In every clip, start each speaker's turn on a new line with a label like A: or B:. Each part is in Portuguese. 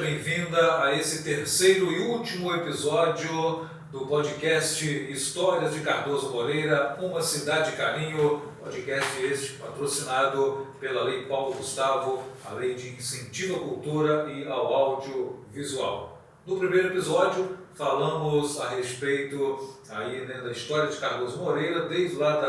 A: bem-vinda a esse terceiro e último episódio do podcast Histórias de Cardoso Moreira, Uma Cidade Carinho, podcast este patrocinado pela Lei Paulo Gustavo, a Lei de Incentivo à Cultura e ao Audiovisual. No primeiro episódio, falamos a respeito aí, da história de Cardoso Moreira, desde lá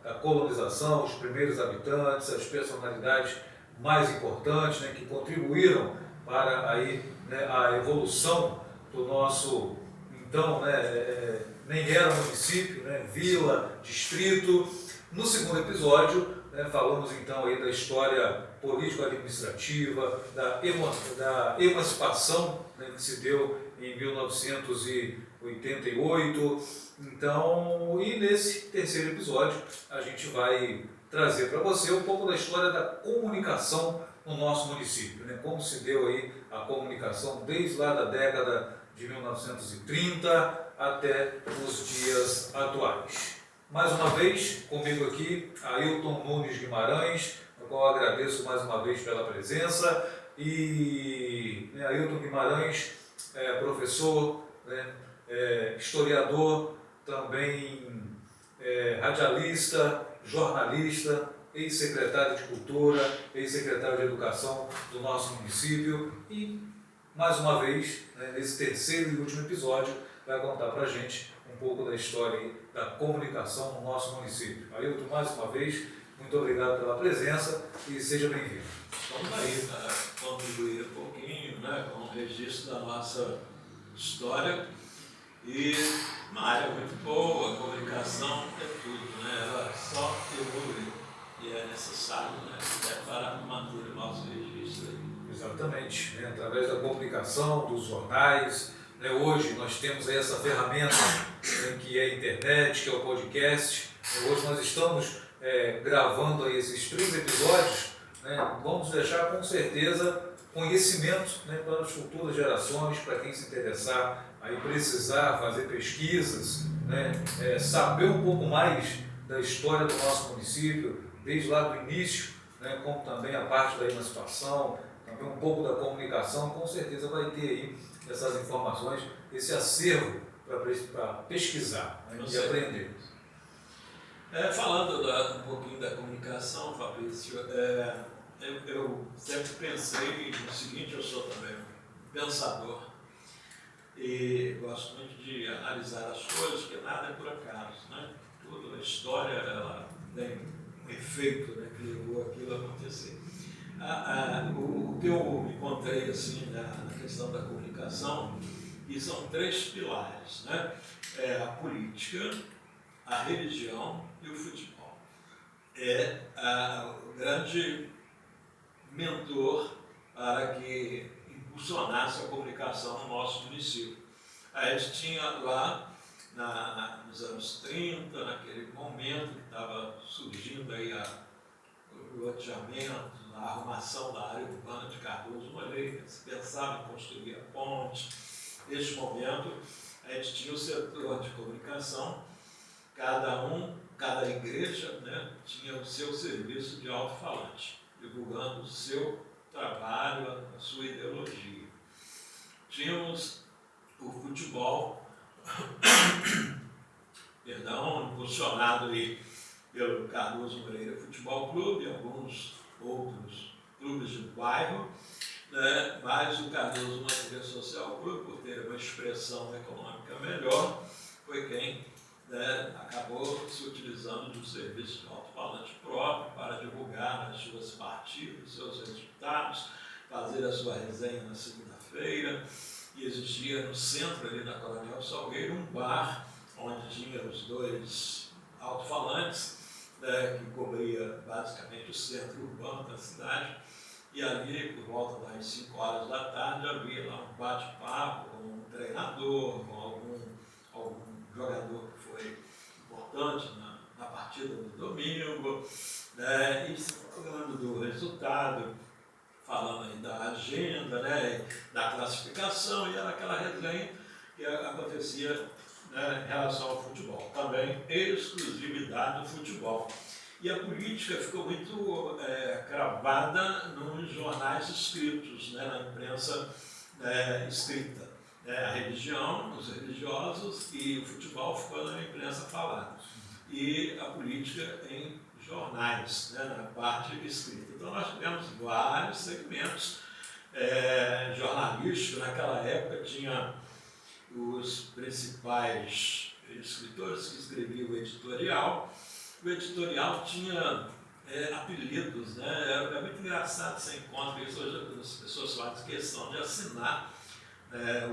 A: da colonização, os primeiros habitantes, as personalidades mais importantes, que contribuíram para aí, a evolução do nosso, então, nem era município, vila, distrito. No segundo episódio, falamos então aí da história político-administrativa, da emancipação, que se deu em 1988. Então, e nesse terceiro episódio, a gente vai trazer para você um pouco da história da comunicação no nosso município, como se deu aí a comunicação desde lá da década de 1930 até os dias atuais. Mais uma vez, comigo aqui, Ailton Nunes Guimarães, ao qual agradeço mais uma vez pela presença. E Ailton Guimarães é professor, historiador, também radialista, jornalista, ex-secretário de Cultura, ex-secretário de Educação do nosso município e, mais uma vez, nesse terceiro e último episódio, vai contar para a gente um pouco da história da comunicação no nosso município. Ailton, mais uma vez, muito obrigado pela presença e seja bem-vindo.
B: Vamos aí para contribuir um pouquinho com o registro da nossa história e uma área muito boa, a comunicação é tudo, ela só evolui e é necessário até para manter o nosso registro aí.
A: Exatamente, através da comunicação, dos jornais. Hoje nós temos aí essa ferramenta que é a internet, que é o podcast. Hoje nós estamos gravando aí esses 3 episódios. Vamos deixar com certeza conhecimento para as futuras gerações, para quem se interessar, aí precisar fazer pesquisas, saber um pouco mais da história do nosso município, desde lá do início, como também a parte da emancipação, também um pouco da comunicação, com certeza vai ter aí essas informações, esse acervo para pesquisar e aprender.
B: Falando um pouquinho da comunicação, Fabrício, eu sempre pensei no seguinte: eu sou também um pensador e gosto muito de analisar as coisas, porque nada é por acaso, Tudo, a história, ela tem um efeito que levou aquilo a acontecer. O que eu encontrei assim, na questão da comunicação, e são 3 pilares, a política, a religião e o futebol. É o grande mentor para que impulsionasse a comunicação no nosso município. A gente tinha lá, nos anos 30, naquele momento que estava surgindo aí o loteamento, a arrumação da área urbana de Cardoso Moreira, se pensava em construir a ponte. Neste momento, a gente tinha o setor de comunicação, cada igreja tinha o seu serviço de alto-falante, divulgando o seu trabalho, a sua ideologia. Tínhamos o futebol, impulsionado aí pelo Cardoso Moreira Futebol Clube e alguns outros clubes de bairro, mas o Cardoso Moreira Social Clube, por ter uma expressão econômica melhor, foi quem acabou se utilizando de um serviço de alto-falante próprio para divulgar nas suas partidas, seus resultados, fazer a sua resenha na segunda-feira. E existia no centro ali da Coronel Salgueiro um bar onde tinha os 2 alto-falantes, que cobria basicamente o centro urbano da cidade, e ali, por volta das 5 horas da tarde, havia lá um bate-papo com um treinador, com algum jogador que foi importante na partida do domingo, e falando do resultado, falando aí da agenda, da classificação, e era aquela resenha que acontecia em relação ao futebol. Também exclusividade do futebol. E a política ficou muito cravada nos jornais escritos, na imprensa escrita. A religião, os religiosos e o futebol ficou na imprensa falada. E a política em jornais, na parte escrita. Então nós tivemos vários segmentos jornalísticos. Naquela época tinha os principais escritores que escreviam o editorial. O editorial tinha apelidos, É muito engraçado você encontra isso hoje, as pessoas fazem questão de assinar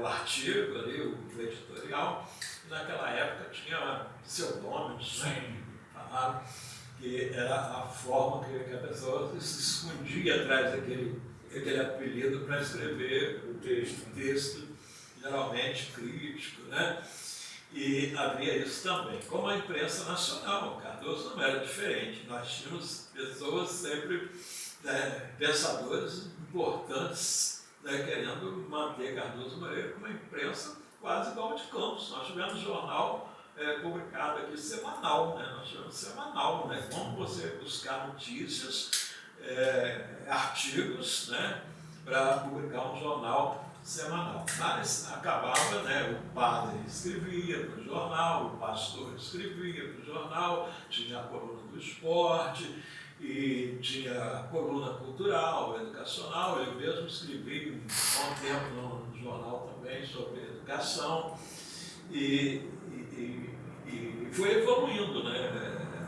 B: o artigo ali, o editorial. E naquela época tinha pseudônimos, falaram que era a forma que a pessoa se escondia atrás daquele apelido para escrever o texto, geralmente crítico, E havia isso também. Como a imprensa nacional, o Cardoso não era diferente. Nós tínhamos pessoas sempre, pensadores importantes, querendo manter Cardoso Moreira com uma imprensa quase igual a de Campos. Nós tivemos jornal publicado aqui semanal, Nós tivemos semanal, Como você buscar notícias, artigos, para publicar um jornal semanal. Mas acabava, o padre escrevia para o jornal, o pastor escrevia para o jornal, tinha a coluna do esporte e tinha a coluna cultural, educacional. Eu mesmo escrevi há um tempo no jornal também sobre educação e foi evoluindo,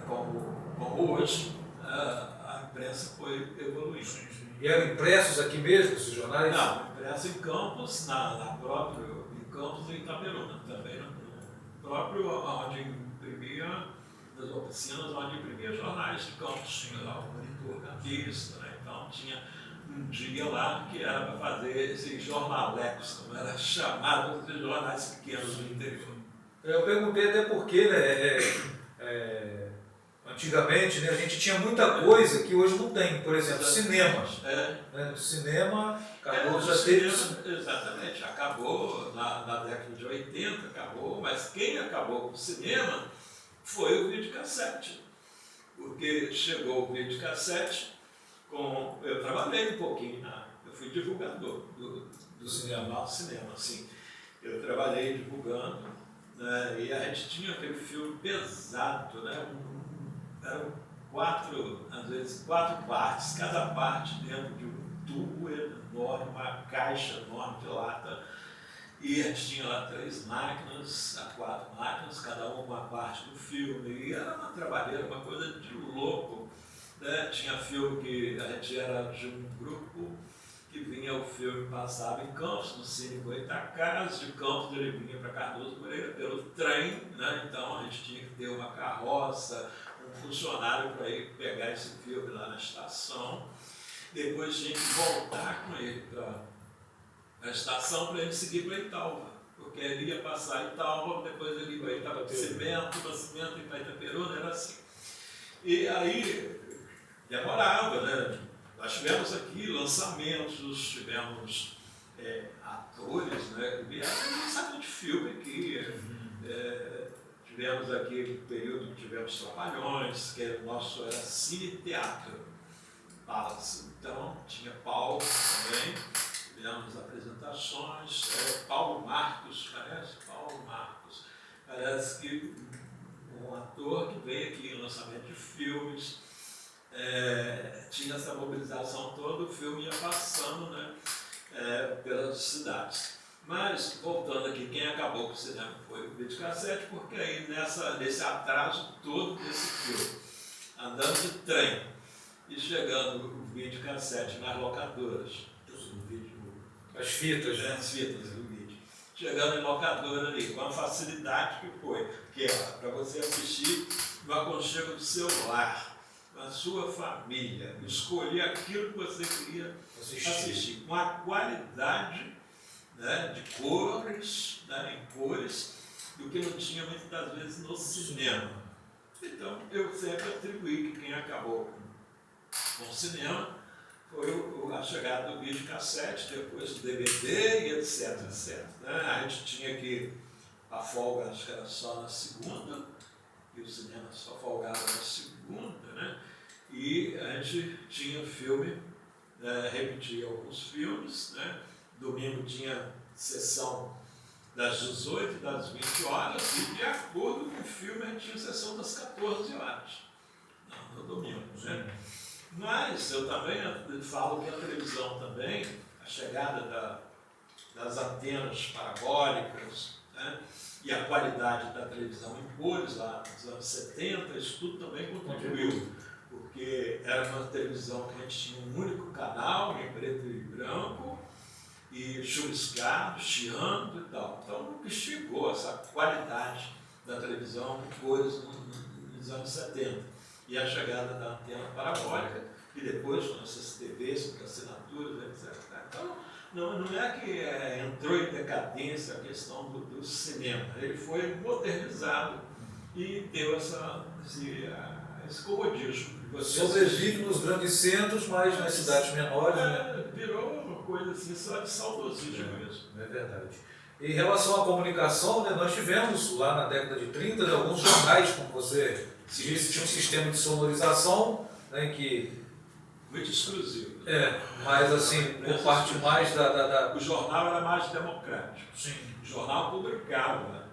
B: como hoje a imprensa foi evoluindo.
A: E eram impressos aqui mesmo, esses jornais?
B: Não, impresso em Campos, em Campos e Itaperuna também, no próprio onde imprimia, nas oficinas onde imprimia jornais de Campos, tinha lá o monitor campista, Então tinha um dia lá que era para fazer esses jornalecos, como era chamado, de jornais pequenos do interior.
A: Eu perguntei até porque, antigamente, a gente tinha muita coisa que hoje não tem. Por exemplo, cinema. Cinema, Cardoso já teve.
B: Exatamente, acabou na década de 80, acabou, mas quem acabou com o cinema foi o videocassete. Porque chegou o videocassete eu trabalhei um pouquinho, eu fui divulgador do cinema, assim. Eu trabalhei divulgando, e a gente tinha aquele filme pesado, eram às vezes quatro partes, cada parte dentro de um tubo enorme, uma caixa enorme de lata, e a gente tinha lá 3 máquinas, 4 máquinas, cada uma parte do filme, e era uma trabalheira, uma coisa de louco. Tinha filme que a gente era de um grupo que vinha, o filme passava em Campos, no Cine Goitacazes, de Campos ele vinha para Cardoso Moreira pelo trem, Então a gente tinha que ter uma carroça, um funcionário para ir pegar esse filme lá na estação. Depois tinha que voltar com ele para a estação para ele seguir para Itaúba, porque ele ia passar Itaúba, depois ele ia para Cimento e para Itaperuna, era assim. E aí demorava, Nós tivemos aqui lançamentos, tivemos atores, que vieram lançamento de filme aqui. Tivemos aqui um período que tivemos Trapalhões, que o nosso era cine-teatro. Então, tinha palco também, tivemos apresentações. Paulo Marcos, parece que um ator que veio aqui em lançamento de filmes. Tinha essa mobilização toda, o filme ia passando, pelas cidades. Mas, voltando aqui, quem acabou com o cinema foi o videocassete, porque aí nesse atraso todo desse filme, andando de trem e chegando o videocassete nas locadoras,
A: as fitas,
B: As fitas do vídeo. Chegando em locadora ali, com a facilidade que foi, que é para você assistir no aconchego do seu lar, na sua família, escolher aquilo que você queria assistir, com a qualidade de cores, em cores, do que não tinha muitas das vezes no cinema. Então, eu sempre atribuí que quem acabou com o cinema foi a chegada do videocassete, depois do DVD e etc. A gente tinha que a folga, acho que era só na segunda, e o cinema só folgava na segunda, E a gente tinha filme, repetia alguns filmes, domingo tinha sessão das 18 e das 20 horas, e de acordo com o filme, a gente tinha sessão das 14 horas, no domingo, né? Mas eu também falo que a televisão também, a chegada das antenas parabólicas, né? E a qualidade da televisão em cores lá nos anos 70, isso tudo também contribuiu, porque era uma televisão que a gente tinha um único canal, em preto e branco, e chuviscado, chiando e tal. Então, o que chegou essa qualidade da televisão em cores nos anos 70. E a chegada da antena parabólica, e depois com essas TVs, com assinaturas, etc. Então, não é que entrou em decadência a questão do cinema. Ele foi modernizado e deu esse comodismo.
A: Sobrevive nos grandes centros, mas nas cidades menores, né?
B: Virou uma coisa assim, só de saudosismo mesmo.
A: É verdade. Em relação à comunicação, né, nós tivemos lá na década de 30, né, alguns jornais, como você disse, tinha um sistema de sonorização, né, que...
B: Muito exclusivo.
A: Mas assim, por parte mais da...
B: O jornal era mais democrático.
A: Sim.
B: O jornal publicava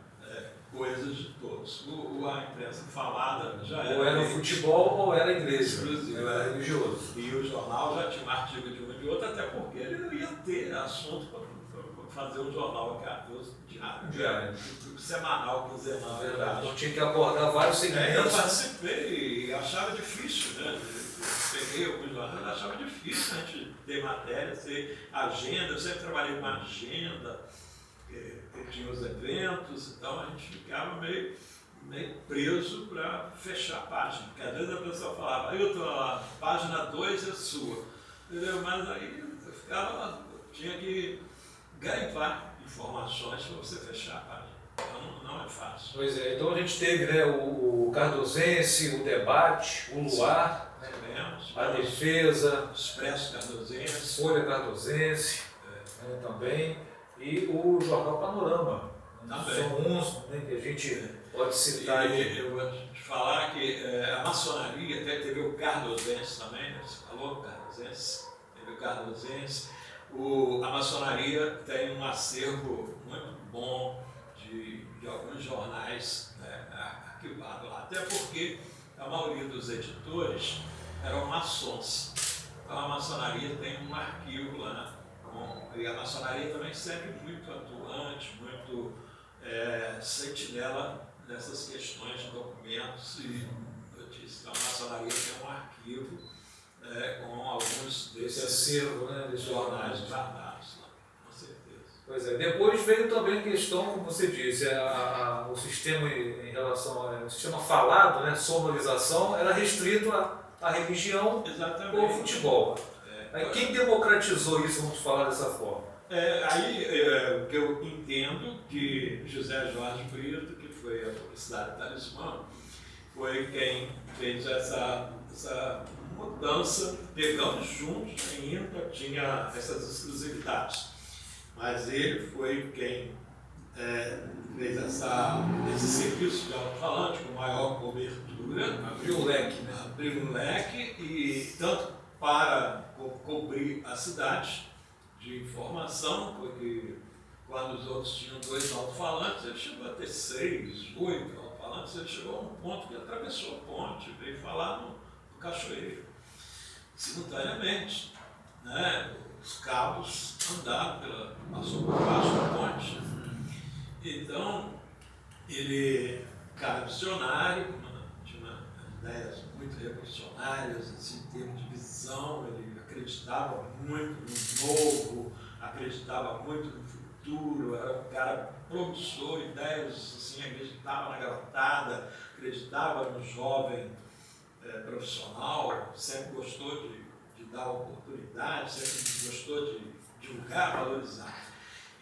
B: coisas de todos. A imprensa falada já era...
A: Ou era o futebol ou era a igreja.
B: Exclusivo.
A: Era religioso.
B: E o jornal já tinha um artigo de um e de outro, até porque ele não ia ter assunto para fazer um jornal diário. Semanal, quinzenal.
A: Então tinha que abordar vários segmentos.
B: Eu participei e achava difícil, né? Peguei alguns jornais, achava difícil a gente ter matéria, ter agenda. Eu sempre trabalhei com agenda, tinha os eventos, então a gente ficava meio preso para fechar a página. Porque às vezes a pessoa falava, a página 2 é sua, entendeu? Mas aí eu tinha que garimbar informações para você fechar a página. Então não é fácil.
A: Pois é, então a gente teve, né, o Cardozense, o Debate, o Luar, a Defesa,
B: Expresso Cardozense,
A: Folha Cardozense, também, e o Jornal Panorama. São uns, né, que a gente pode citar aí.
B: Eu vou te falar que a maçonaria, até teve o Cardozense também, né? Você falou Cardozense, teve o Cardozense. A maçonaria tem um acervo muito bom de alguns jornais, né, arquivados lá, até porque a maioria dos editores eram maçons. Então a maçonaria tem um arquivo lá, e a maçonaria também sempre muito atuante, muito sentinela nessas questões de documentos e notícias. Então a maçonaria tem um arquivo com alguns desses
A: acervo, né, desses
B: jornais guardados lá, com certeza.
A: Pois é, depois veio também a questão, como você disse, o sistema em relação ao sistema falado, né, sonorização, era restrito à religião ou ao futebol. Aí, quem democratizou isso, vamos falar dessa forma?
B: O que eu entendo que José Jorge Brito, que foi a publicidade Talismã, foi quem fez essa mudança, pegando juntos, ainda tinha essas exclusividades. Mas ele foi quem fez esse serviço de alto-falante com maior cobertura.
A: Abriu o leque, né?
B: Abriu um leque, e tanto para cobrir a cidade de informação, porque quando os outros tinham 2 alto-falantes, ele chegou a ter 6, 8 alto-falantes, ele chegou a um ponto que atravessou a ponte, veio falar no Cachoeiro, simultaneamente, né? Os cabos andaram passou por baixo da ponte. Então, ele, cara visionário, tinha ideias muito revolucionárias, assim, em termos de visão, ele acreditava muito no novo, acreditava muito no futuro, era um cara promissor, ideias, assim, acreditava na garotada, acreditava no jovem profissional, sempre gostou de dar oportunidade, sempre gostou de divulgar, valorizar.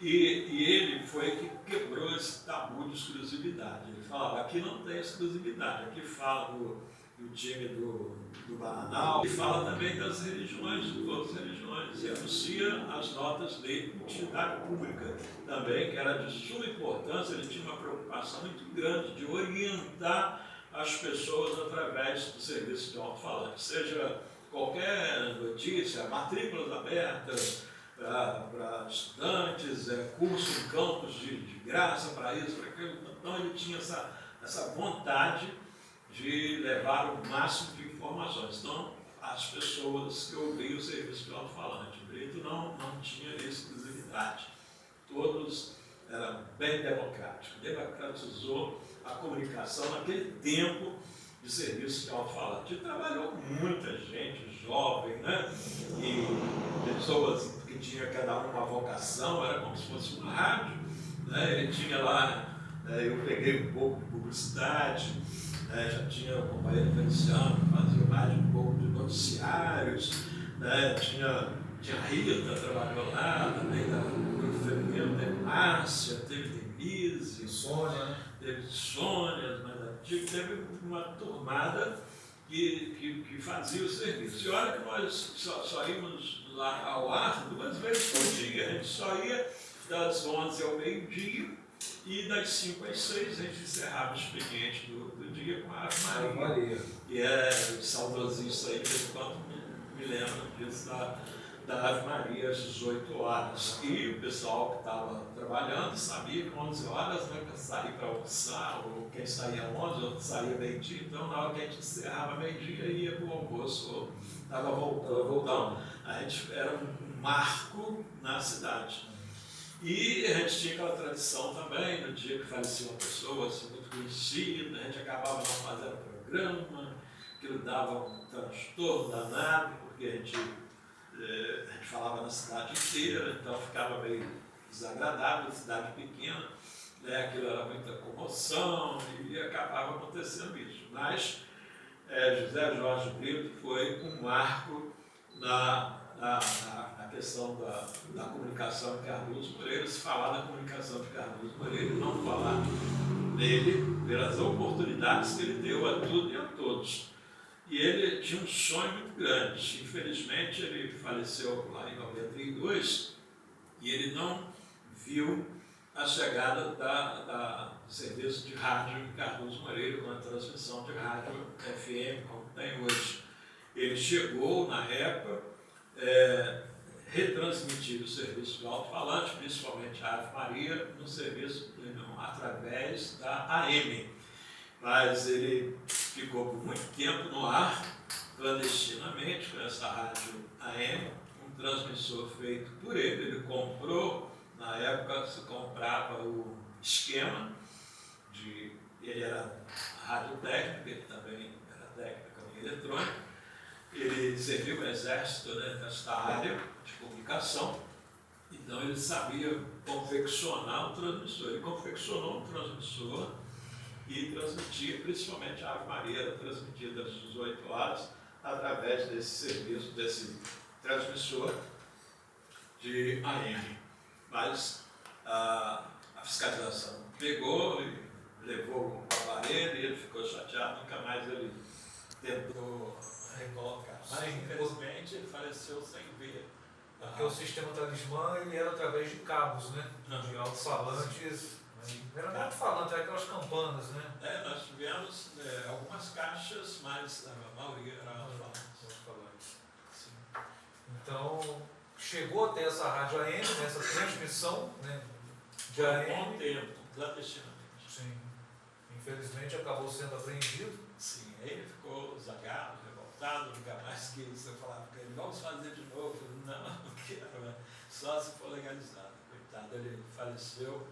B: E ele foi que quebrou esse tabu de exclusividade. Ele falava, aqui não tem exclusividade, aqui fala do time do Bananal, e fala também das religiões, de outras religiões, e anuncia as notas de utilidade pública também, que era de suma importância. Ele tinha uma preocupação muito grande de orientar as pessoas através do serviço de alto-falante, seja qualquer notícia, matrículas abertas, para estudantes, curso em campos de graça para isso, para aquilo. Então ele tinha essa vontade de levar o máximo de informações. Então, as pessoas que ouviam o serviço de alto-falante, o Brito não tinha exclusividade. Todos eram bem democráticos. Democratizou a comunicação naquele tempo de serviço de alto-falante. E trabalhou com muita gente jovem, né? E pessoas que tinham cada uma vocação, era como se fosse uma rádio, né? Ele tinha lá, eu peguei um pouco de publicidade, já tinha o companheiro Feliciano, fazia mais um pouco de noticiários, tinha a Rita, trabalhou lá, também da grupo feminino, teve Márcia, teve Denise,
A: Sônia, né?
B: Teve Sônia, mas teve uma turmada que fazia o serviço. E olha que nós só íamos lá ao ar 2 vezes por dia. A gente só ia das 11 ao meio-dia e das 5 às 6 a gente encerrava o expediente do dia com a Ave Maria. E é saudosista aí, de vez em quando me lembro disso da Ave Maria às 18 horas. E o pessoal que estava trabalhando sabia que 11 horas, né, para sair para almoçar, ou quem saía 11, outro saía meio-dia. Então, na hora que a gente encerrava meio-dia, ia para o almoço, ou estava voltando. A gente era um marco na cidade. E a gente tinha aquela tradição também, no dia que falecia uma pessoa assim, muito conhecida, a gente acabava não fazendo programa, aquilo dava um transtorno danado, porque a gente falava na cidade inteira, então ficava meio desagradável, cidade pequena, né? Aquilo era muita comoção e acabava acontecendo isso. Mas José Jorge Brito foi um marco na questão da comunicação de Cardoso Moreira. Se falar da comunicação de Cardoso Moreira e não falar nele, pelas oportunidades que ele deu a tudo e a todos. E ele tinha um sonho muito grande. Infelizmente, ele faleceu lá em 92 e ele não viu a chegada do serviço de rádio em Cardoso Moreira, com a transmissão de rádio FM, como tem hoje. Ele chegou, na época, retransmitir o serviço de alto-falante, principalmente a Ave Maria, no serviço através da AM. Mas ele ficou por muito tempo no ar, clandestinamente, com essa rádio AM, um transmissor feito por ele. Ele comprou, na época se comprava o esquema, ele era radiotécnico, ele também era técnico em eletrônica. Ele serviu o exército, né, nesta área de comunicação, então ele sabia confeccionar um transmissor. Ele confeccionou um transmissor e transmitia, principalmente a Ave Maria, era transmitida às 18 horas, através desse serviço, desse transmissor de AM. Mas a fiscalização pegou e levou o aparelho e ele ficou chateado, nunca mais ele tentou recolocar. Mas, infelizmente, ele faleceu sem ver.
A: Porque o sistema Talismã ele era através de cabos, né? De alto-falantes. Era não alto-falante, era aquelas campanas, né?
B: Nós tivemos algumas caixas, mas a maioria era alto-falantes.
A: Então, chegou até essa rádio AM, essa transmissão, né, de
B: Por
A: AM.
B: um bom tempo, clandestinamente.
A: Sim. Infelizmente acabou sendo apreendido.
B: Sim, ele ficou zangado, revoltado, nunca mais quis. Eu falava com ele, vamos fazer de novo. Não quero, né? Só se for legalizado. Coitado, ele faleceu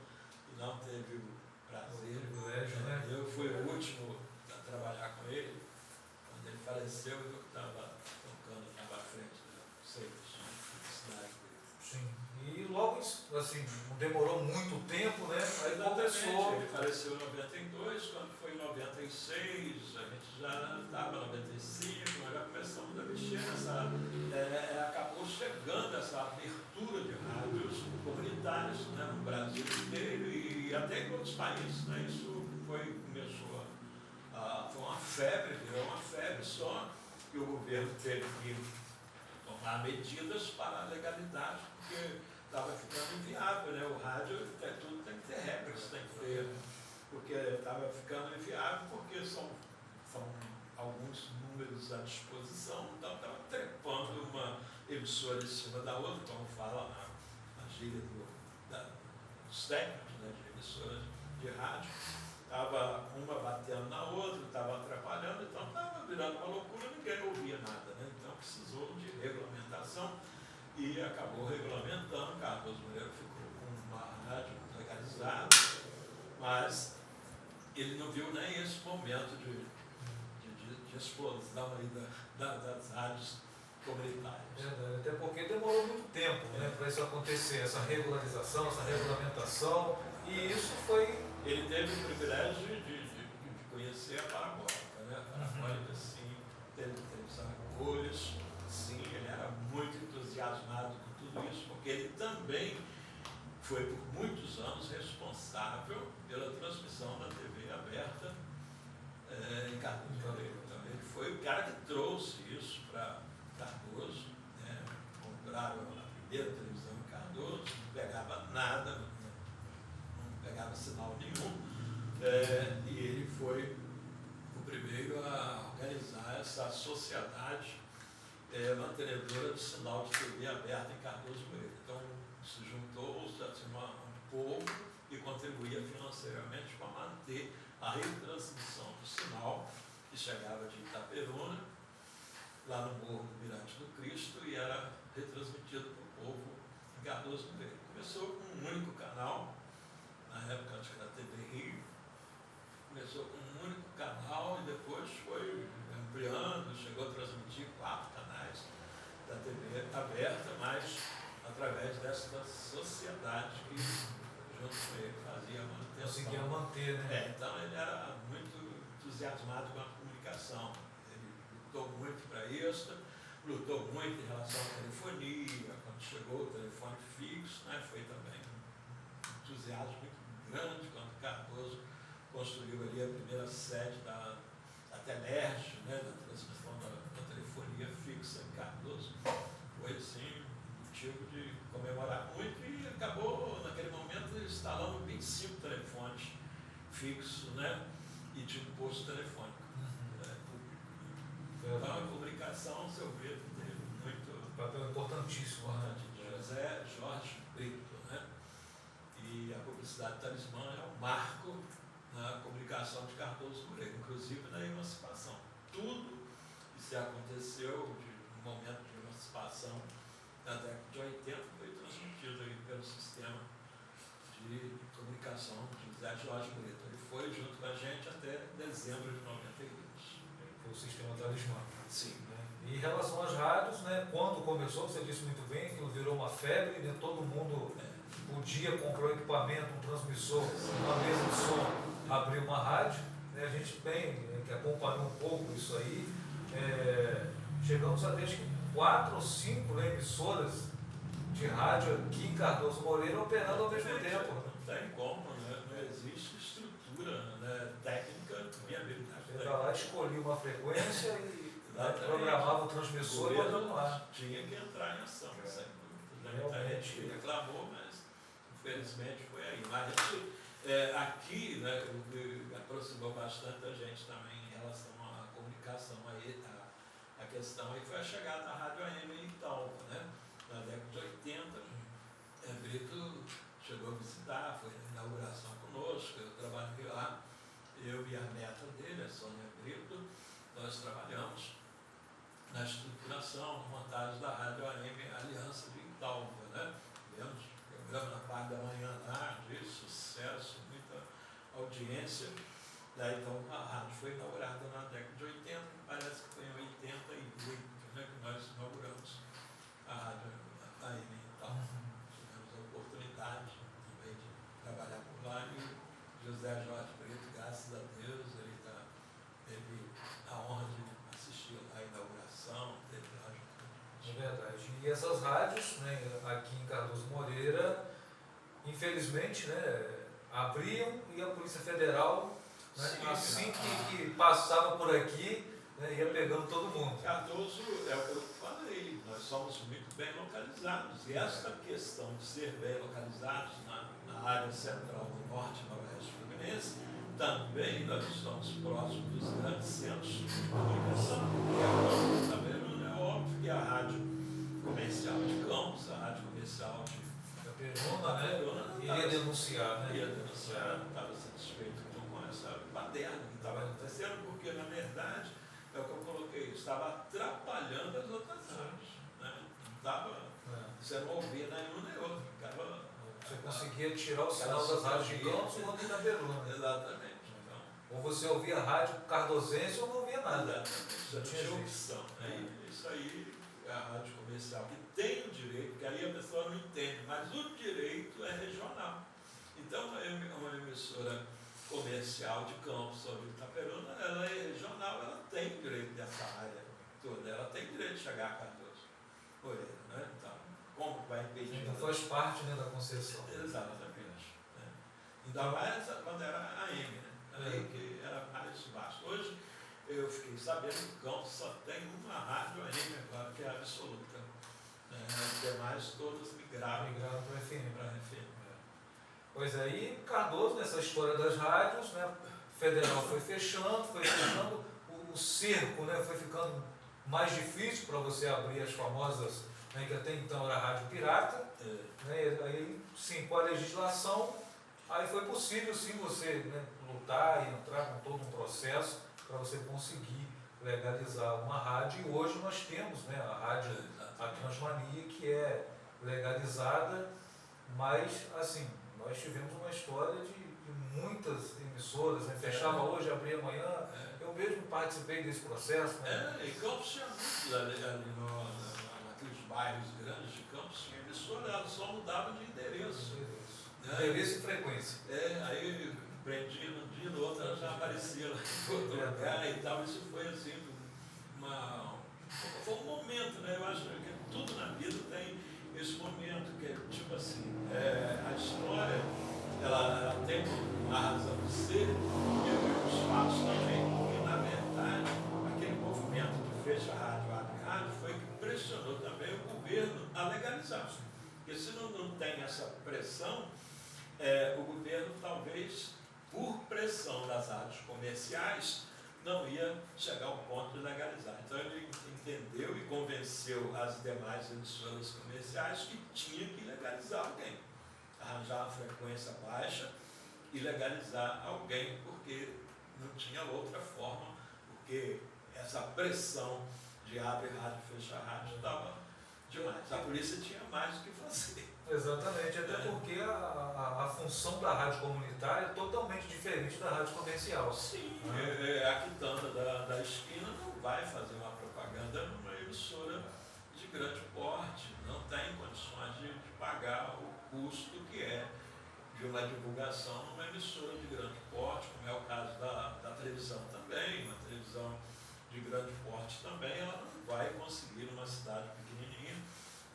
B: e não teve o prazer.
A: O privilégio, né?
B: Eu fui o último a trabalhar com ele. Quando ele faleceu, eu estava tocando, estava à frente da serviço de cidade dele.
A: Sim. E logo, assim, não demorou muito tempo, né? Aí começou.
B: Ele faleceu em 92, quando foi em 96, a gente já estava em 95, nós já começamos a mexer nessa. Acabou chegando essa abertura de rádios comunitárias, né, no Brasil inteiro e até em outros países. Né? Isso começou foi uma febre, virou uma febre, só que o governo teve que tomar medidas para a legalidade, porque estava ficando inviável, né? O rádio, tudo tem que ter regras, tem que ter, porque estava ficando inviável, porque são alguns números à disposição, então estava trepando uma emissora em cima da outra, como fala na gíria dos técnicos, né, de emissoras de rádio. Estava uma batendo na outra, estava atrapalhando, então estava virando uma loucura, ninguém ouvia nada, né? Então precisou de regulamentação e acabou regulamentando. Cardoso Moreira ficou com uma rádio legalizada, mas ele não viu nem esse momento de explosão aí das rádios comunitárias.
A: Até porque demorou muito tempo, né, para isso acontecer, essa regularização, essa regulamentação, e isso foi...
B: Ele teve o privilégio de conhecer a parabólica, né? A parabólica, sim, teve os arcolhos, sim, ele era muito entusiasmado com tudo isso, porque ele também foi por muitos anos responsável pela transmissão da TV aberta em Cardoso Moreira. Então, ele foi o cara que trouxe isso para Cardoso, né? Compraram a primeira televisão em Cardoso, não pegava nada, não pegava sinal nenhum, e ele foi o primeiro a organizar essa sociedade mantenedora do sinal de TV aberta em Cardoso Moreira. Então, se juntou um povo e contribuía financeiramente para manter a retransmissão do sinal, que chegava de Itaperuna, lá no Morro do Mirante do Cristo, e era retransmitido para o povo em Cardoso Moreira. Começou com um único canal, na época acho que era TV Rio, começou com um único canal e depois foi ampliando, chegou a transmitir 4 canais da TV aberta, mas através dessa sociedade que, junto com ele, fazia a manutenção.
A: Conseguia manter, né?
B: Então ele era muito entusiasmado com a comunicação. Ele lutou muito para isso, lutou muito em relação à telefonia. Quando chegou o telefone fixo, né, foi também um entusiasmo muito grande quando Cardoso construiu ali a primeira sede da Telerge, né, da transmissão da telefonia fixa em Cardoso. Foi assim motivo de comemorar muito e acabou naquele momento instalando 25 telefones fixos, né, e de um posto telefônico público. Então a comunicação, seu Pedro, teve muito
A: papel importantíssimo,
B: de José Jorge Brito, né? E a publicidade talismã é um marco na comunicação de Cardoso Moreira, inclusive na emancipação. Tudo que se aconteceu no momento de emancipação na década de 80 foi transmitido aí pelo sistema de comunicação de José Jorge Brito. Ele foi junto com a gente até dezembro de 92.
A: Foi o sistema talismã.
B: Sim.
A: E em relação às rádios, né, quando começou, você disse muito bem, aquilo virou uma febre, né, todo mundo podia comprar um equipamento, um transmissor, uma mesa de som, abrir uma rádio. Né, a gente tem, que acompanhou um pouco isso aí, chegamos a ter acho que 4 ou 5, né, emissoras de rádio aqui em Cardoso Moreira operando ao mesmo tempo.
B: Não tem como, né? Não existe estrutura, né, técnica e habilidade.
A: Você vai lá, escolhia uma frequência e programava o transmissor e botava no ar.
B: Tinha que entrar em ação, sem dúvida. A gente reclamou, mas infelizmente foi aí. Mas aqui, né, o que aproximou bastante a gente também em relação à comunicação, a questão aí foi a chegada da Rádio AM em Italva, né? Na década de 80, Brito chegou a visitar, foi na inauguração conosco, eu trabalhei lá, eu e a neta dele, a Sônia Brito, nós trabalhamos na estruturação, na montagem da Rádio AM Aliança de Italva, né? Tivemos programa na parte da manhã lá, de sucesso, muita audiência. Daí, então, a rádio foi inaugurada na década de 80, parece que foi em 88, né, que nós inauguramos a Rádio AM e tal. Tivemos a oportunidade também de trabalhar por lá e o José Jorge Brito, graças a Deus, ele teve a honra de assistir lá a inauguração, teve lá junto.
A: É verdade. E essas rádios, né, aqui em Cardoso Moreira, infelizmente, né, abriam e a Polícia Federal, né,
B: Sim,
A: assim que passava por aqui, né, ia pegando todo mundo.
B: Cardoso, é o que eu falei, nós somos muito bem localizados. E esta questão de ser bem localizados na área central do norte e noroeste fluminense, também nós estamos próximos dos grandes centros de comunicação. É óbvio que a rádio, como é
A: né? Iria denunciar, né?
B: Ia denunciar, não estava satisfeito com essa baderna que estava acontecendo, porque, na verdade, é o que eu coloquei, estava atrapalhando as outras áreas. Né? Não estava, você não ouvia nenhum nem outro.
A: Você conseguia tirar o sinal das rádios de Campos e não de Itaperuna.
B: Exatamente. Então,
A: ou você ouvia rádio cardosense ou não ouvia nada.
B: Exatamente. Não tinha opção. Isso aí é a rádio comercial, que tem o direito, que aí a pessoa não entende, mas o direito é regional. Então, uma emissora comercial de Campos ou de Itaperuna, ela é regional, ela tem o direito dessa área toda, ela tem o direito de chegar a Cardoso Moreira, né? Então, como vai impedir?
A: Então faz parte, né, da concessão.
B: Exatamente. Né? Ainda mais quando era a AM, né? Aí que era mais vasto. Hoje, eu fiquei sabendo que Campos só tem uma rádio AM agora, que é a absoluta. As demais todas migraram
A: para o FM.
B: Para FM.
A: Pois aí, Cardoso, nessa história das rádios, né, federal foi fechando, o cerco, né, foi ficando mais difícil para você abrir as famosas, né, que até então era a rádio pirata. Né, aí, sim, com a legislação, aí foi possível, sim, você, né, lutar e entrar com todo um processo para você conseguir legalizar uma rádio. E hoje nós temos, né, a rádio, a Transmania, que é legalizada, mas, assim, nós tivemos uma história de muitas emissoras, né? Fechava hoje, abria amanhã. Eu mesmo participei desse processo. Né?
B: E Campos tinha muitos ali naqueles bairros grandes de Campos, tinha emissora, ela só mudava de endereço.
A: Endereço e frequência.
B: Aí prendia num dia, no outro ela já aparecia lá em outro lugar e tal. Isso foi assim, foi um momento, né? Eu acho que tudo na vida tem esse momento, que é tipo assim, a história, ela tem uma razão de ser, e os fatos também, porque na verdade, aquele movimento que fez a rádio abre rádio foi que pressionou também o governo a legalizar. Porque se não tem essa pressão, o governo talvez, por pressão das rádios comerciais, não ia chegar ao ponto de legalizar. Então ele entendeu e convenceu as demais emissoras comerciais que tinha que legalizar alguém, arranjar uma frequência baixa e legalizar alguém, porque não tinha outra forma, porque essa pressão de abre rádio, fecha rádio estava demais. A polícia tinha mais o que fazer.
A: Exatamente, até porque a função da rádio comunitária é totalmente diferente da rádio comercial.
B: Sim, a quitanda da esquina não vai fazer uma propaganda numa emissora de grande porte, não tem condições de pagar o custo que é de uma divulgação numa emissora de grande porte, como é o caso da televisão também. Uma televisão de grande porte também, ela não vai conseguir numa cidade pequenininha,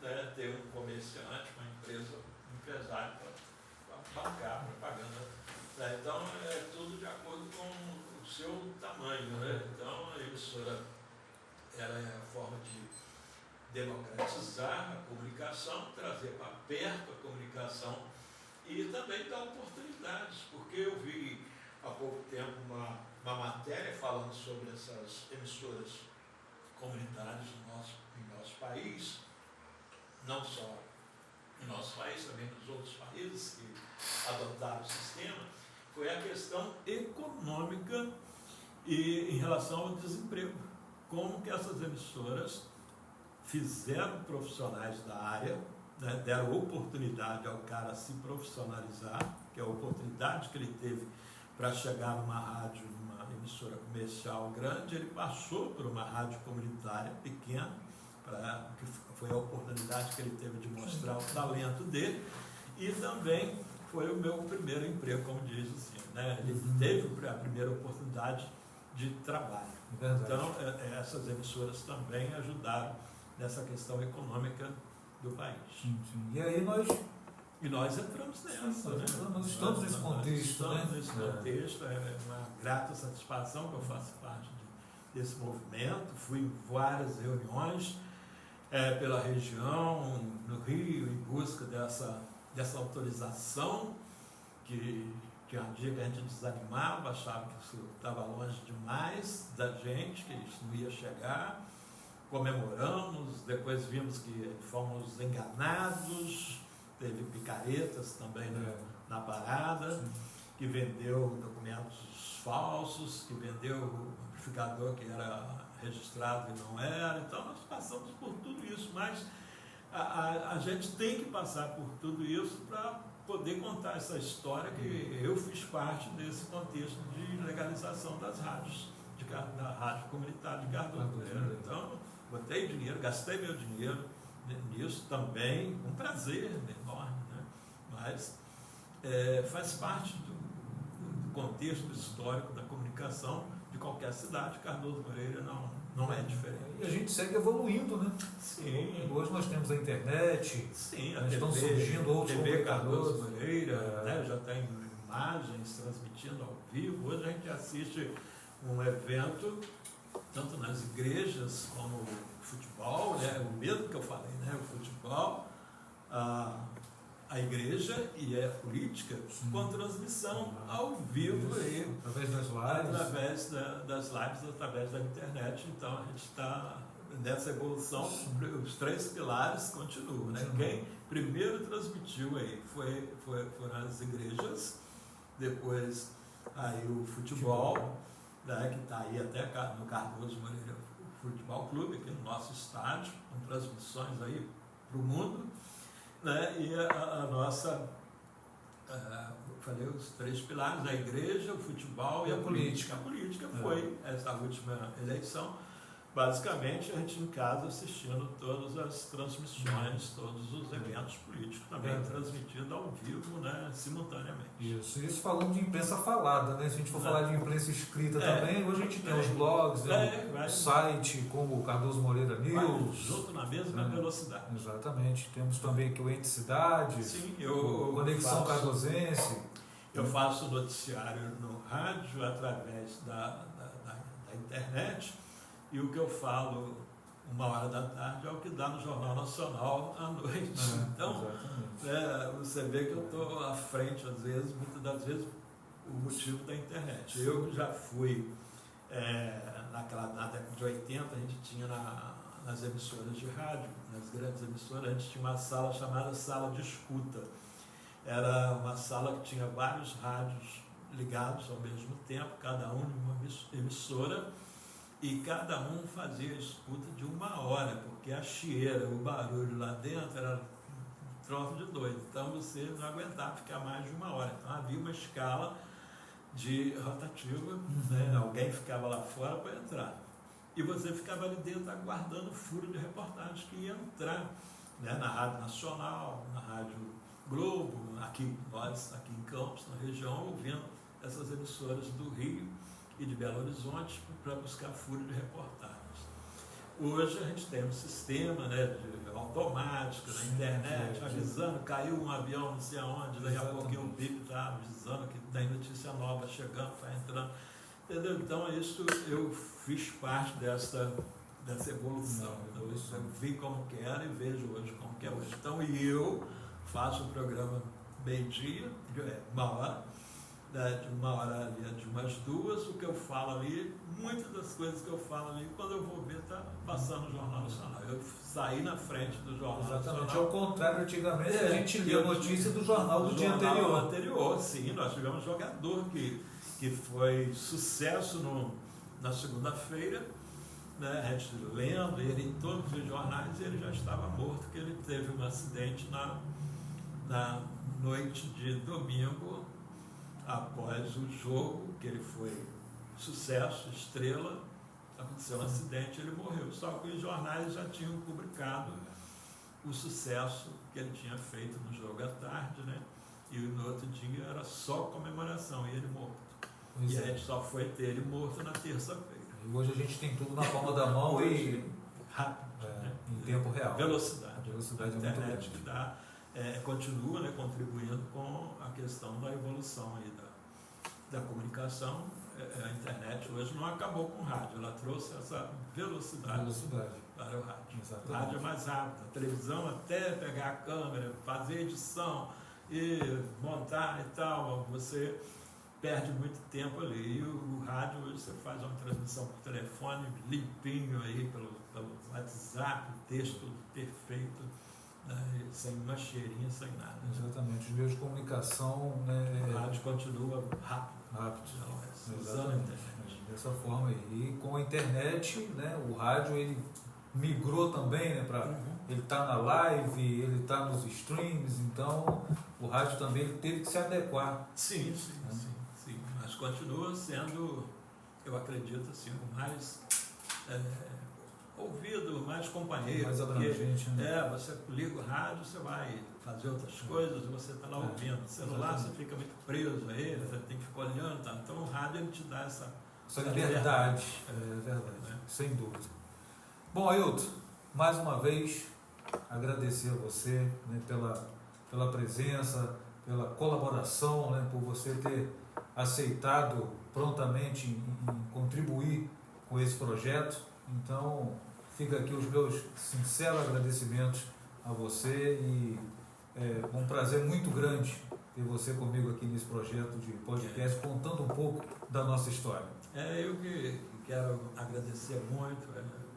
B: né, ter um comerciante, uma empresa, um empresário para bancar propaganda. Né? Então, é tudo de acordo com o seu tamanho. Né? Então, a emissora ela é a forma de democratizar a comunicação, trazer para perto a comunicação e também dar oportunidades, porque eu vi há pouco tempo uma matéria falando sobre essas emissoras comunitárias em nosso país, não só no nosso país, também nos outros países que adotaram o sistema, foi a questão econômica e em relação ao desemprego. Como que essas emissoras fizeram profissionais da área, né, deram oportunidade ao cara se profissionalizar, que é a oportunidade que ele teve para chegar numa rádio, numa emissora comercial grande. Ele passou por uma rádio comunitária pequena, que foi a oportunidade que ele teve de mostrar o talento dele, e também foi o meu primeiro emprego, como diz assim, né? Ele teve a primeira oportunidade de trabalho.
A: Verdade.
B: Então, essas emissoras também ajudaram nessa questão econômica do país.
A: Sim. E aí
B: nós entramos nessa, né?
A: Nós estamos nesse contexto.
B: Estamos nesse contexto, é uma grata satisfação que eu faço parte desse movimento. Fui em várias reuniões pela região, no Rio, em busca dessa autorização, que tinha um dia que a gente desanimava, achava que isso estava longe demais da gente, que isso não ia chegar. Comemoramos, depois vimos que fomos enganados, teve picaretas também na parada, que vendeu documentos falsos, que vendeu o amplificador que era registrado e não era. Então nós passamos por tudo isso, mas a gente tem que passar por tudo isso para poder contar essa história que eu fiz parte desse contexto de legalização das rádios, da rádio comunitária de Cardoso Moreira. Então, botei dinheiro, gastei meu dinheiro nisso também, um prazer enorme, né? Mas faz parte do contexto histórico da comunicação de qualquer cidade. Cardoso Moreira não é diferente.
A: E a gente segue evoluindo, né?
B: Sim.
A: Hoje nós temos a internet,
B: sim,
A: estão surgindo outros
B: TV Cardoso Moreira, né? Já tem imagens transmitindo ao vivo. Hoje a gente assiste um evento, tanto nas igrejas como o futebol, né? O mesmo que eu falei, né? O futebol, a igreja e a política, com transmissão ao vivo aí,
A: através das lives,
B: através da internet. Então a gente está nessa evolução. Os 3 pilares continuam, né? Quem primeiro transmitiu aí foram as igrejas, depois aí o futebol, né, que está aí até no Cardoso Moreira Futebol Clube, aqui no nosso estádio, com transmissões aí para o mundo, né, e a nossa, falei os 3 pilares, a igreja, o futebol e a política. A política foi essa última eleição. Basicamente, a gente em casa assistindo todas as transmissões, todos os eventos políticos também transmitidos ao vivo, né, simultaneamente.
A: Isso falando de imprensa falada, né? Se a gente for falar de imprensa escrita também, hoje a gente tem os blogs, o site como o Cardoso Moreira News.
B: Junto na mesma velocidade.
A: Exatamente. Temos também aqui o Ente Cidade,
B: o
A: Conexão Cardosense.
B: Eu faço noticiário no rádio através da internet. E o que eu falo 1h da tarde é o que dá no Jornal Nacional à noite. Então, você vê que eu estou à frente, às vezes, muitas das vezes, o motivo da internet. Eu já fui, na década de 80, a gente tinha nas emissoras de rádio, nas grandes emissoras, a gente tinha uma sala chamada Sala de Escuta. Era uma sala que tinha vários rádios ligados ao mesmo tempo, cada um em uma emissora, e cada um fazia a escuta de 1 hora, porque a chieira, o barulho lá dentro era um troço de doido. Então você não aguentava ficar mais de 1 hora. Então havia uma escala de rotativa, né? Alguém ficava lá fora para entrar. E você ficava ali dentro aguardando o furo de reportagem que ia entrar, né? Na Rádio Nacional, na Rádio Globo, nós aqui em Campos, na região, ouvindo essas emissoras do Rio e de Belo Horizonte para buscar furo de reportagens. Hoje a gente tem um sistema, né, automático na internet, avisando, caiu um avião não sei aonde, daí a pouquinho o BIP está avisando que tem notícia nova chegando, está entrando. Entendeu? Então isso eu fiz parte dessa evolução. Eu vi como que era e vejo hoje como que é hoje. Então eu faço o programa meio-dia, 1 hora, de 1 hora ali, de umas 2, o que eu falo ali, muitas das coisas que eu falo ali, quando eu vou ver, está passando no Jornal Nacional. Eu saí na frente do Jornal Nacional.
A: Ao contrário, antigamente a gente lia a notícia do jornal do dia anterior.
B: Sim, nós tivemos um jogador que foi sucesso na segunda-feira, né, a gente lendo ele em todos os jornais, e ele já estava morto, porque ele teve um acidente na noite de domingo, após o jogo, que ele foi sucesso, estrela, aconteceu um acidente, ele morreu. Só que os jornais já tinham publicado o sucesso que ele tinha feito no jogo à tarde, né? E no outro dia era só comemoração, e ele morto. E a gente só foi ter ele morto na terça-feira.
A: E hoje a gente tem tudo na palma da mão e
B: rápido, né?
A: Em tempo real.
B: Velocidade.
A: A velocidade
B: a internet
A: é muito
B: que dá, continua, né, contribuindo com a questão da evolução aí da comunicação. A internet hoje não acabou com o rádio, ela trouxe essa velocidade para o rádio.
A: Exatamente.
B: O rádio é mais rápido, a televisão até pegar a câmera, fazer edição e montar e tal, você perde muito tempo ali. E o rádio hoje você faz uma transmissão por telefone limpinho aí pelo WhatsApp, texto perfeito. né, sem uma cheirinha, sem nada.
A: Exatamente. Os meios de comunicação, né,
B: O rádio continua rápido. Usando a internet.
A: Dessa forma aí. E com a internet, né, o rádio ele migrou também, né, para ele está na live, ele está nos streams, então o rádio também ele teve que se adequar.
B: Sim. Mas continua sendo, eu acredito, assim, o mais ouvido, mais companheiro.
A: Mais abrangente, né?
B: Você liga o rádio, você vai fazer outras coisas, você está lá ouvindo. O celular, você fica muito preso a ele, você tem que ficar olhando, tá? Então o rádio ele te dá essa
A: liberdade. É verdade, sem dúvida. Bom, Ailton, mais uma vez agradecer a você, né, pela presença, pela colaboração, né, por você ter aceitado prontamente em contribuir com esse projeto. Então, fica aqui os meus sinceros agradecimentos a você e é um prazer muito grande ter você comigo aqui nesse projeto de podcast, contando um pouco da nossa história.
B: Eu que quero agradecer muito,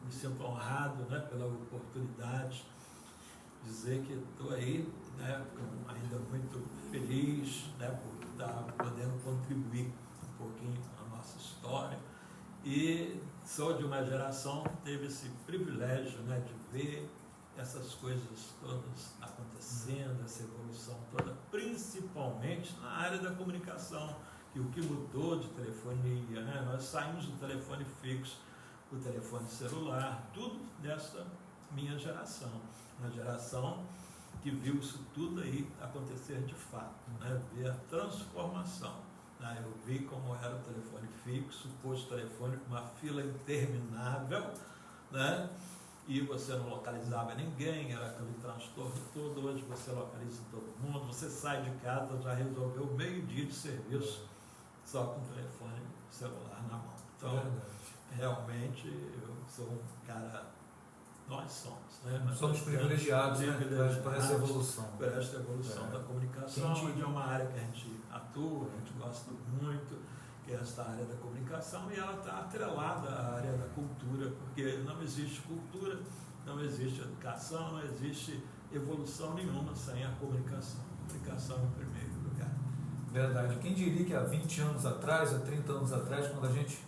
B: me sinto honrado, né, pela oportunidade, dizer que estou aí, né, ainda muito feliz, né, por estar podendo contribuir um pouquinho com a nossa história. E sou de uma geração que teve esse privilégio, né, de ver essas coisas todas acontecendo, essa evolução toda, principalmente na área da comunicação, que o que mudou de telefonia, né, nós saímos do telefone fixo, do telefone celular, tudo dessa minha geração, uma geração que viu isso tudo aí acontecer de fato, né, ver a transformação. Eu vi como era o telefone fixo, o posto de telefone com uma fila interminável, né? E você não localizava ninguém, era aquele transtorno todo. Hoje você localiza todo mundo, você sai de casa, já resolveu meio dia de serviço só com o telefone celular na mão. Então, realmente, eu sou um cara, nós somos, né? Nós
A: somos privilegiados, né, por essa evolução.
B: Por essa evolução da comunicação, que é uma área que a gente atua, a gente gosta muito, que é esta área da comunicação, e ela está atrelada à área da cultura, porque não existe cultura, não existe educação, não existe evolução nenhuma sem a comunicação. A comunicação em primeiro lugar.
A: Verdade. Quem diria que há 20 anos atrás, há 30 anos atrás, quando a gente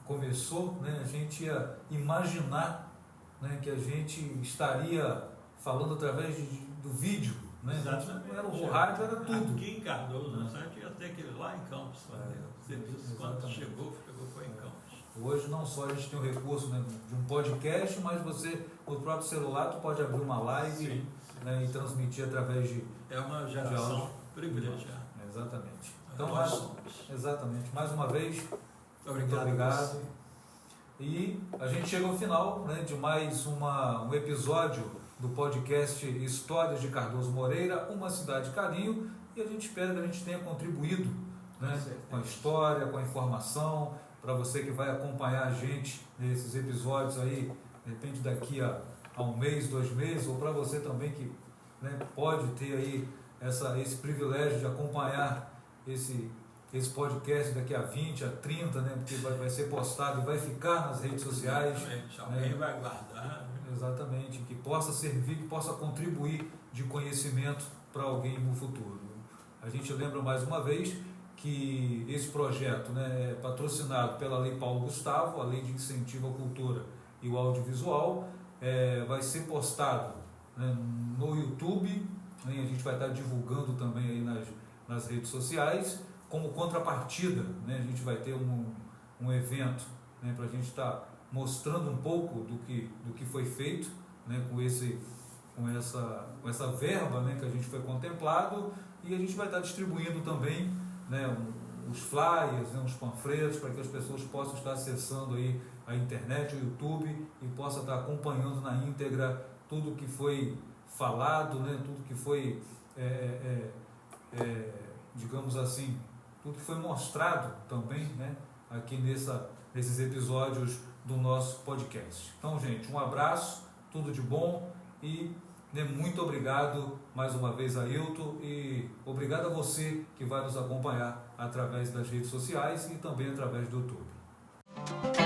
A: começou, né, a gente ia imaginar, né, que a gente estaria falando através do vídeo, né? Era o rádio, era tudo.
B: Aqui em Cardoso, né? A gente ia ter que ir lá em Campos fazer o serviço. Quando chegou foi em Campos.
A: Hoje não só a gente tem o recurso, né, de um podcast, mas você, no próprio celular, tu pode abrir uma live, né, e transmitir através de...
B: É uma geração privilegiada.
A: Exatamente.
B: Então,
A: exatamente. Mais uma vez,
B: muito
A: obrigado. E a gente chega ao final, né, de mais um episódio do podcast Histórias de Cardoso Moreira, uma cidade carinho, e a gente espera que a gente tenha contribuído, né, com a história, com a informação, para você que vai acompanhar a gente nesses episódios aí, de repente daqui a um mês, 2 meses, ou para você também que, né, pode ter aí esse privilégio de acompanhar esse podcast daqui a 20, a 30, né, porque vai ser postado e vai ficar nas redes sociais.
B: Exatamente. Alguém vai guardar.
A: Exatamente, que possa servir, que possa contribuir de conhecimento para alguém no futuro. A gente lembra mais uma vez que esse projeto, né, é patrocinado pela Lei Paulo Gustavo, a Lei de Incentivo à Cultura e o Audiovisual, vai ser postado, né, no YouTube, né, a gente vai estar divulgando também aí nas redes sociais, como contrapartida, né, a gente vai ter um evento, né, para a gente estar mostrando um pouco do que foi feito, né, com essa verba, né, que a gente foi contemplado, e a gente vai estar distribuindo também, né, os flyers, né, os panfletos, para que as pessoas possam estar acessando aí a internet, o YouTube, e possam estar acompanhando na íntegra tudo que foi falado, né, tudo que foi, digamos assim, tudo que foi mostrado também, né, aqui nesses episódios do nosso podcast. Então, gente, um abraço, tudo de bom e, né, muito obrigado mais uma vez, Ailton, e obrigado a você que vai nos acompanhar através das redes sociais e também através do YouTube.